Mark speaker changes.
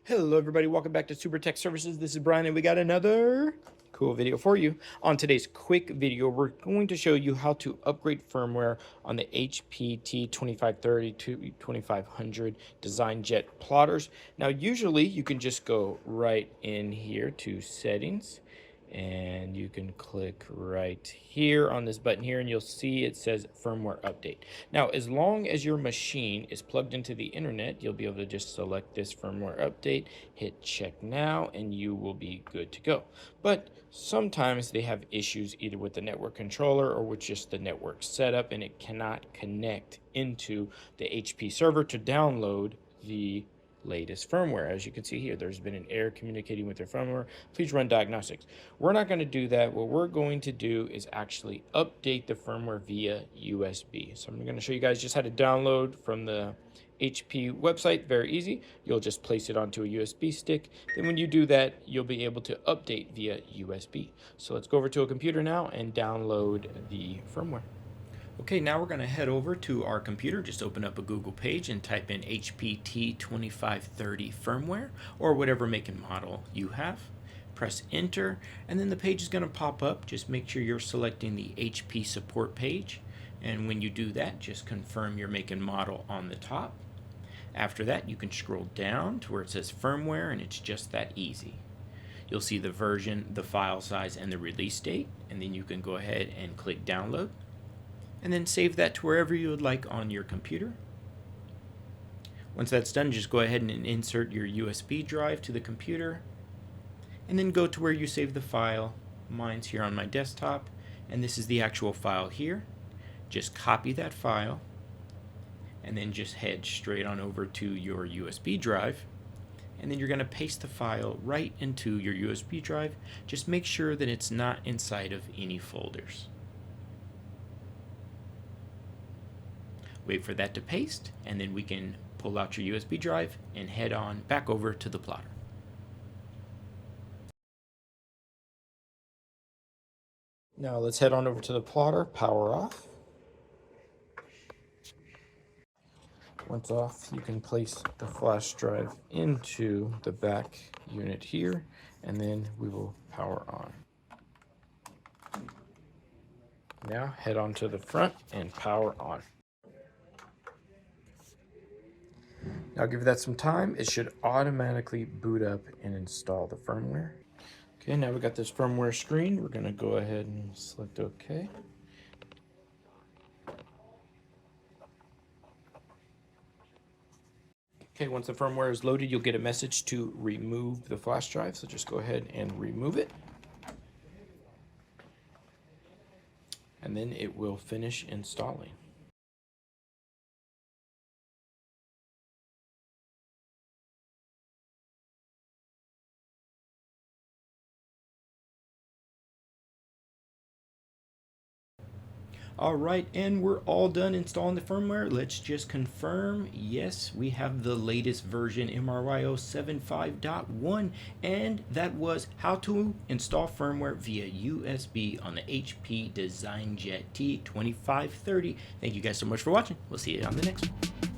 Speaker 1: Hello everybody, welcome back to Super Tech Services. This is Brian and we got another cool video for you. On today's quick video, we're going to show you how to upgrade firmware on the HP T2530 to 2500 DesignJet plotters. Now usually you can just go right in here to settings and you can click right here on this button here and you'll see it says firmware update. Now as long as your machine is plugged into the internet, you'll be able to just select this firmware update, hit check now, and you will be good to go. But sometimes they have issues either with the network controller or with just the network setup, and it cannot connect into the HP server to download the latest firmware. As you can see here, there's been an error communicating with your firmware. Please run diagnostics. We're not going to do that. What we're going to do is actually update the firmware via USB. So I'm going to show you guys just how to download from the HP website. Very easy. You'll just place it onto a USB stick. Then when you do that, you'll be able to update via USB. So let's go over to a computer now and download the firmware. Okay, now we're going to head over to our computer. Just open up a Google page and type in HP T2530 firmware or whatever make and model you have. Press enter and then the page is going to pop up. Just make sure you're selecting the HP support page, and when you do that, just confirm your make and model on the top. After that, you can scroll down to where it says firmware, and it's just that easy. You'll see the version, the file size, and the release date, and then you can go ahead and click download. And then save that to wherever you would like on your computer. Once that's done, just go ahead and insert your USB drive to the computer, and then go to where you save the file. Mine's here on my desktop, and this is the actual file here. Just copy that file, and then just head straight on over to your USB drive, and then you're going to paste the file right into your USB drive. Just make sure that it's not inside of any folders. Wait for that to paste, and then we can pull out your USB drive and head on back over to the plotter. Now let's head on over to the plotter, power off. Once off, you can place the flash drive into the back unit here, and then we will power on. Now head on to the front and power on. Now give that some time. It should automatically boot up and install the firmware. Okay, now we got this firmware screen. We're going to go ahead and select OK. Okay, once the firmware is loaded, you'll get a message to remove the flash drive. So just go ahead and remove it. And then it will finish installing. Alright, and we're all done installing the firmware. Let's just confirm, yes, we have the latest version, MRYO 75.1, and that was how to install firmware via USB on the HP DesignJet T2530. Thank you guys so much for watching. We'll see you on the next one.